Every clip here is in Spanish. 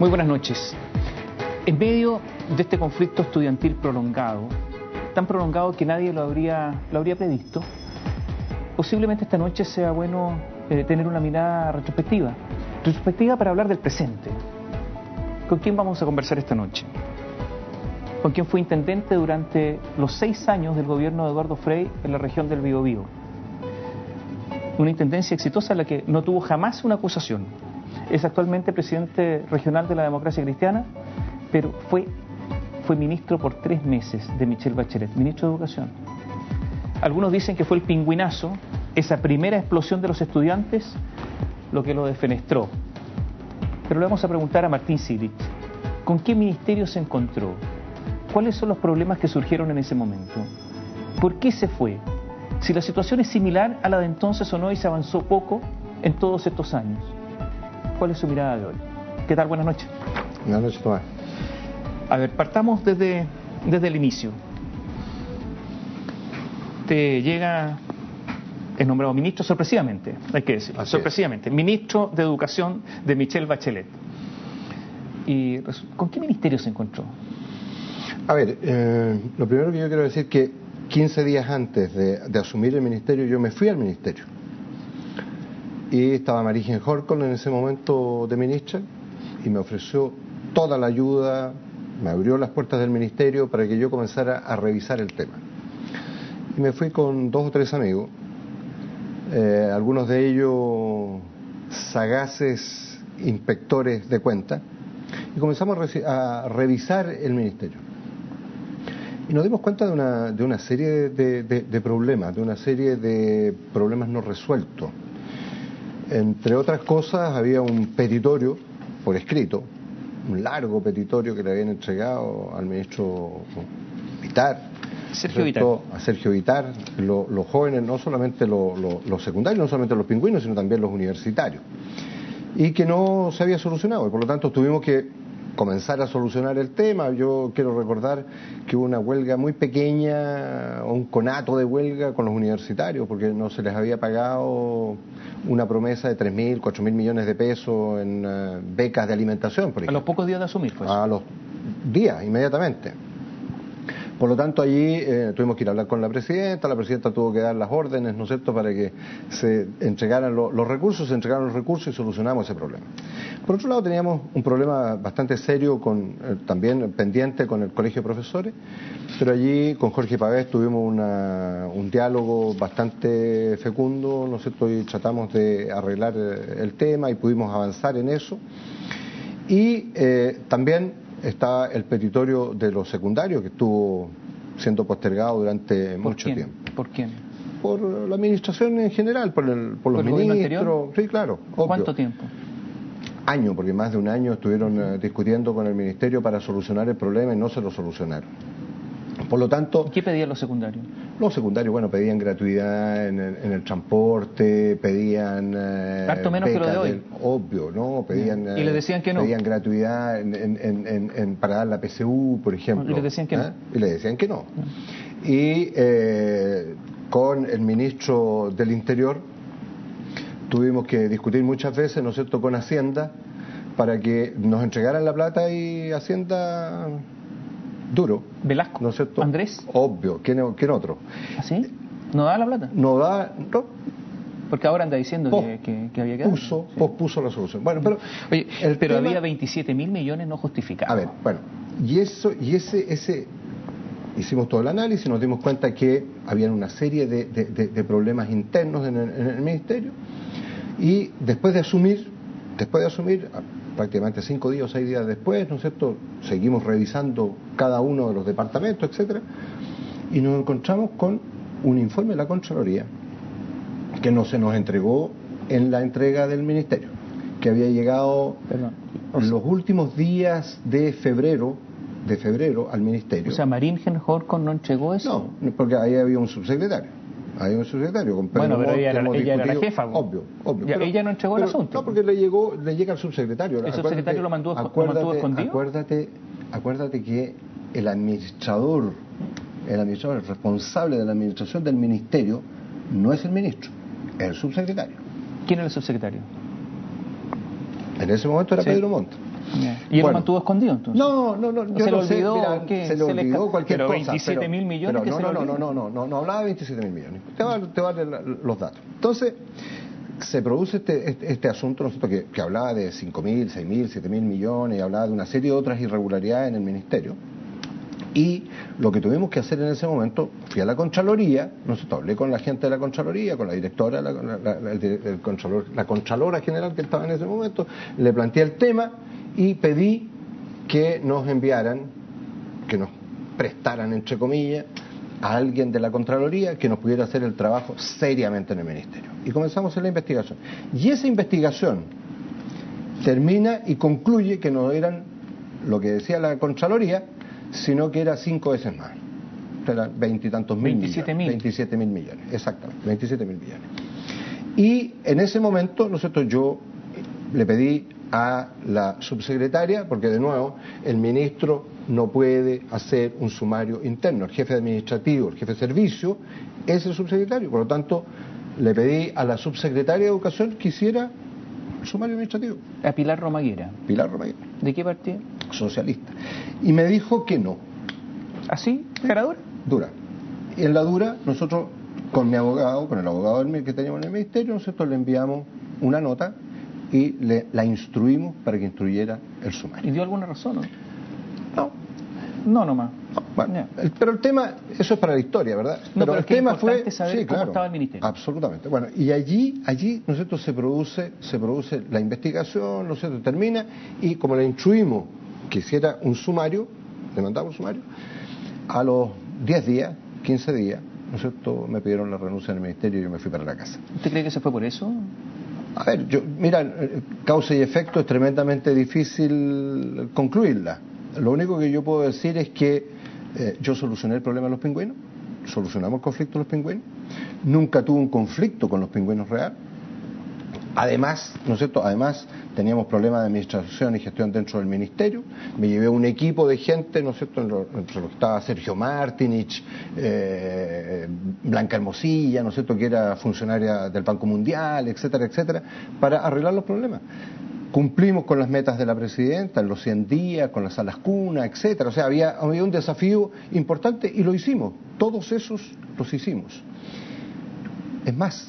Muy buenas noches. En medio de este conflicto estudiantil prolongado, tan prolongado que nadie lo habría previsto, posiblemente esta noche sea bueno tener una mirada retrospectiva para hablar del presente. ¿Con quién vamos a conversar esta noche? Con quien fue intendente durante los 6 años del gobierno de Eduardo Frei en la región del Biobío. Una intendencia exitosa en la que no tuvo jamás una acusación. Es actualmente presidente regional de la Democracia Cristiana, pero fue ministro por 3 meses de Michelle Bachelet, ministro de Educación. Algunos dicen que fue el pingüinazo, esa primera explosión de los estudiantes, lo que lo defenestró. Pero le vamos a preguntar a Martín Silich, ¿con qué ministerio se encontró? ¿Cuáles son los problemas que surgieron en ese momento? ¿Por qué se fue? Si la situación es similar a la de entonces o no y se avanzó poco en todos estos años. ¿Cuál es su mirada de hoy? ¿Qué tal? Buenas noches. Buenas noches, Tomás. A ver, partamos desde el inicio. Te llega, es nombrado ministro sorpresivamente, hay que decirlo, sorpresivamente, ministro de Educación de Michelle Bachelet. ¿Y con qué ministerio se encontró? A ver, lo primero que yo quiero decir es que 15 días antes de asumir el ministerio, yo me fui al ministerio. Y estaba Marigen Horkol en ese momento de ministra y me ofreció toda la ayuda, me abrió las puertas del ministerio para que yo comenzara a revisar el tema. Y me fui con 2 o 3 amigos, algunos de ellos sagaces inspectores de cuenta, y comenzamos a revisar el ministerio. Y nos dimos cuenta de una serie de problemas, de una serie de problemas no resueltos. Entre otras cosas, había un petitorio por escrito, un largo petitorio que le habían entregado al ministro Vitar, a Sergio Vitar, los jóvenes, no solamente los secundarios, no solamente los pingüinos, sino también los universitarios, y que no se había solucionado, y por lo tanto tuvimos que comenzar a solucionar el tema. Yo quiero recordar que hubo una huelga muy pequeña, un conato de huelga con los universitarios, porque no se les había pagado una promesa de 3.000, 4.000 millones de pesos en becas de alimentación, por ejemplo. A los pocos días de asumir, pues. A los días, inmediatamente. Por lo tanto, allí tuvimos que ir a hablar con la presidenta tuvo que dar las órdenes, ¿no es cierto?, para que se entregaran los recursos, y solucionamos ese problema. Por otro lado, teníamos un problema bastante serio, también pendiente con el Colegio de Profesores, pero allí con Jorge Pavés tuvimos un diálogo bastante fecundo, ¿no es cierto?, y tratamos de arreglar el tema y pudimos avanzar en eso. Y también está el petitorio de los secundarios, que estuvo siendo postergado durante mucho tiempo. ¿Por quién? Por la administración en general, por los ministros. Sí, claro, obvio. ¿Cuánto tiempo? Año, porque más de un año estuvieron discutiendo con el ministerio para solucionar el problema y no se lo solucionaron. Por lo tanto... ¿Qué pedían los secundarios? Los secundarios, bueno, pedían gratuidad en el transporte, pedían... harto menos que lo de hoy. Obvio, ¿no? Pedían... ¿Y les decían que no? Pedían gratuidad para dar la PSU, por ejemplo. ¿Y les decían que no? Y les decían que no. Y con el ministro del Interior tuvimos que discutir muchas veces, ¿no es cierto?, con Hacienda, para que nos entregaran la plata, y Hacienda... duro. ¿Velasco? ¿No es cierto? ¿Andrés? Obvio. ¿Quién otro? ¿Así? ¿No da la plata? No da... No. Porque ahora anda diciendo que había que dar. Pospuso la solución. Bueno, pero... Oye, pero había 27.000 millones no justificados. A ver, bueno. Y ese... Hicimos todo el análisis, nos dimos cuenta que habían una serie de problemas internos en el ministerio, y después de asumir, prácticamente 5 días o 6 días después, ¿no es cierto?, seguimos revisando cada uno de los departamentos, etcétera, y nos encontramos con un informe de la Contraloría que no se nos entregó en la entrega del ministerio, que había llegado en los últimos días de febrero al ministerio. O sea, Marigen Horkol no entregó eso. No, porque ahí había un subsecretario. Con bueno, pero ella era la jefa. Obvio. Pero ella no entregó el asunto. No, porque le llega al subsecretario. ¿El subsecretario lo mantuvo escondido? Acuérdate que el administrador, el responsable de la administración del ministerio, no es el ministro, es el subsecretario. ¿Quién era el subsecretario? En ese momento era Pedro Montt. ¿Y él lo mantuvo escondido entonces? No, yo se no le sé, olvidó, mira, ¿qué? se le olvidó cualquier pero cosa. 27.000 millones. No hablaba de 27.000 millones. Te voy a dar los datos. Entonces, se produce este asunto, nosotros que hablaba de 5.000, 6.000, 7.000 millones, y hablaba de una serie de otras irregularidades en el Ministerio. Y lo que tuvimos que hacer en ese momento, fui a la Contraloría, nosotros hablé con la gente de la Contraloría, con la directora, la Contralora General que estaba en ese momento, le planteé el tema y pedí que nos enviaran, que nos prestaran, entre comillas, a alguien de la Contraloría que nos pudiera hacer el trabajo seriamente en el Ministerio. Y comenzamos a hacer la investigación. Y esa investigación termina y concluye que no eran lo que decía la Contraloría, sino que era 5 veces más. Eran 20 y tantos mil millones. 27.000 millones, exactamente, 27.000 millones. Y en ese momento, yo le pedí a la subsecretaria, porque de nuevo, el ministro no puede hacer un sumario interno. El jefe administrativo, el jefe de servicio, es el subsecretario. Por lo tanto, le pedí a la subsecretaria de Educación que hiciera el sumario administrativo. A Pilar Romaguera. Pilar Romaguera. ¿De qué partido? Socialista. Y me dijo que no. ¿Así? ¿Era dura? Dura. Y en la dura, nosotros, con mi abogado, con el abogado que teníamos en el ministerio, nosotros le enviamos una nota y la instruimos para que instruyera el sumario. ¿Y dio alguna razón, no? No. No, nomás. Bueno, pero el tema, eso es para la historia, ¿verdad? No, pero el tema fue saber cómo estaba el ministerio. Absolutamente. Bueno, y allí, ¿no es cierto?, se produce la investigación, ¿no es cierto?, termina, y como le instruimos que hiciera un sumario, le mandamos un sumario, a los 10 días, 15 días, ¿no es cierto?, me pidieron la renuncia del ministerio y yo me fui para la casa. ¿Usted cree que se fue por eso? A ver, mira, causa y efecto es tremendamente difícil concluirla. Lo único que yo puedo decir es que yo solucioné el problema de los pingüinos, solucionamos el conflicto de los pingüinos, nunca tuve un conflicto con los pingüinos real. Además, ¿no es cierto?, teníamos problemas de administración y gestión dentro del ministerio. Me llevé un equipo de gente, ¿no es cierto?, entre los que estaba Sergio Martinich, Blanca Hermosilla, ¿no es cierto?, que era funcionaria del Banco Mundial, etcétera, etcétera, para arreglar los problemas. Cumplimos con las metas de la presidenta en los 100 días, con las salas cuna, etcétera. O sea, había un desafío importante y lo hicimos. Todos esos los hicimos. Es más,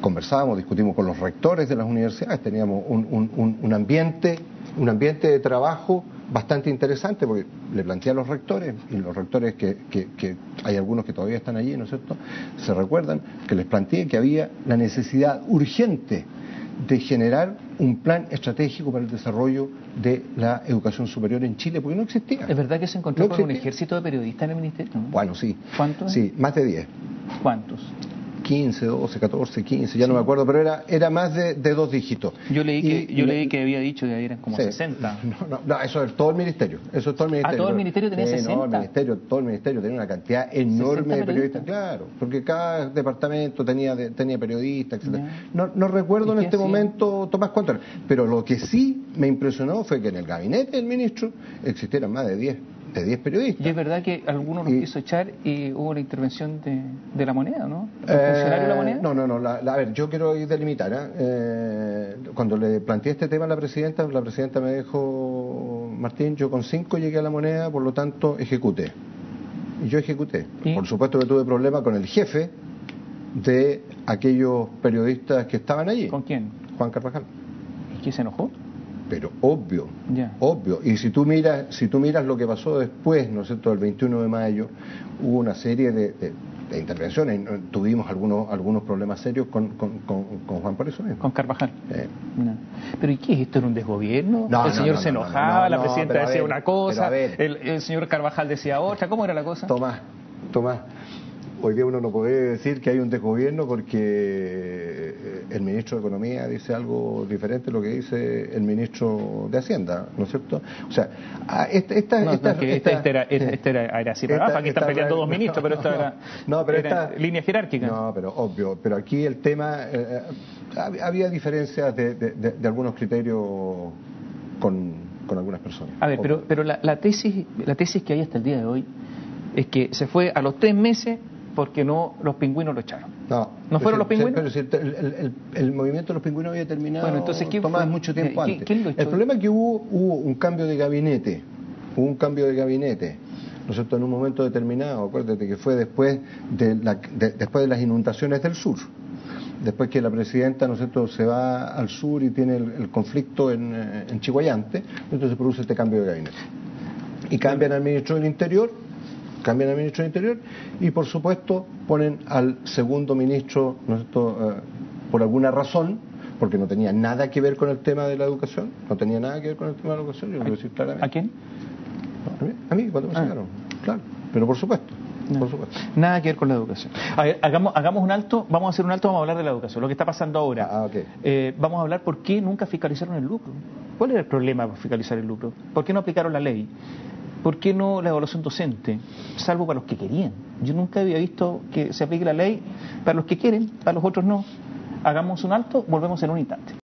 conversábamos, discutimos con los rectores de las universidades, teníamos un ambiente de trabajo bastante interesante, porque le planteé a los rectores, y los rectores que hay algunos que todavía están allí, ¿no es cierto?, se recuerdan que les planteé que había la necesidad urgente de generar un plan estratégico para el desarrollo de la educación superior en Chile, porque no existía. ¿Es verdad que se encontró con un ejército de periodistas en el ministerio? Bueno, sí. ¿Cuántos? Sí, más de 10. ¿Cuántos? 15, 12, 14, 15, ya no me acuerdo, pero era más de 2 dígitos. Yo leí que había dicho que eran como 60. No, eso es todo el ministerio. Eso es todo el ministerio. ¿Todo el ministerio tenía 60? No, todo el ministerio tenía una cantidad enorme de periodistas. Claro, porque cada departamento tenía periodistas, etcétera. No recuerdo en este momento, Tomás, cuánto era. Pero lo que sí me impresionó fue que en el gabinete del ministro existieran más de 10 periodistas. Y es verdad que algunos los quiso echar y hubo la intervención de la moneda, ¿no? ¿El funcionario de la moneda? No, a ver, yo quiero delimitar. Cuando le planteé este tema a la presidenta me dijo: Martín, yo con 5 llegué a la moneda, por lo tanto ejecuté. Y yo ejecuté. ¿Y? Por supuesto que tuve problemas con el jefe de aquellos periodistas que estaban allí. ¿Con quién? Juan Carvajal. ¿Y qué se enojó? Pero obvio. Yeah. Y si tú miras lo que pasó después, ¿no es cierto?, del 21 de mayo, hubo una serie de intervenciones. Tuvimos algunos problemas serios con Juan, por eso mismo. Con Carvajal. No. ¿Pero y qué? ¿Esto era un desgobierno? El señor se enojaba, la presidenta decía una cosa, el señor Carvajal decía otra. ¿Cómo era la cosa? Tomás, hoy día uno no puede decir que hay un desgobierno porque el ministro de Economía dice algo diferente a lo que dice el ministro de Hacienda, ¿no es cierto? O sea, esta era así para abajo, aquí están peleando dos ministros, pero esto era línea jerárquica. No, pero obvio, pero aquí el tema, había diferencias de algunos criterios con algunas personas. A ver, pero la tesis que hay hasta el día de hoy es que se fue a los 3 meses porque los pingüinos lo echaron. ¿No fueron los pingüinos? Pero si el movimiento de los pingüinos había terminado, bueno, entonces, Tomás, mucho tiempo antes. ¿Quién lo echó? El problema es que hubo un cambio de gabinete. ¿No es cierto? En un momento determinado, acuérdate que fue después después de las inundaciones del sur. Después que la presidenta, ¿no es cierto?, se va al sur y tiene el conflicto en Chihuayante, entonces se produce este cambio de gabinete. Y cambian al ministro del Interior, y por supuesto ponen al segundo ministro, ¿no es cierto?, por alguna razón, porque no tenía nada que ver con el tema de la educación, yo lo quiero decir claramente. ¿A quién? A mí, cuando me sacaron, claro, pero por supuesto. Nada que ver con la educación. A ver, hagamos un alto, vamos a hacer un alto, vamos a hablar de la educación, lo que está pasando ahora. Okay. Vamos a hablar por qué nunca fiscalizaron el lucro. ¿Cuál era el problema para fiscalizar el lucro? ¿Por qué no aplicaron la ley? ¿Por qué no la evaluación docente? Salvo para los que querían. Yo nunca había visto que se aplique la ley para los que quieren, para los otros no. Hagamos un alto, volvemos en un instante.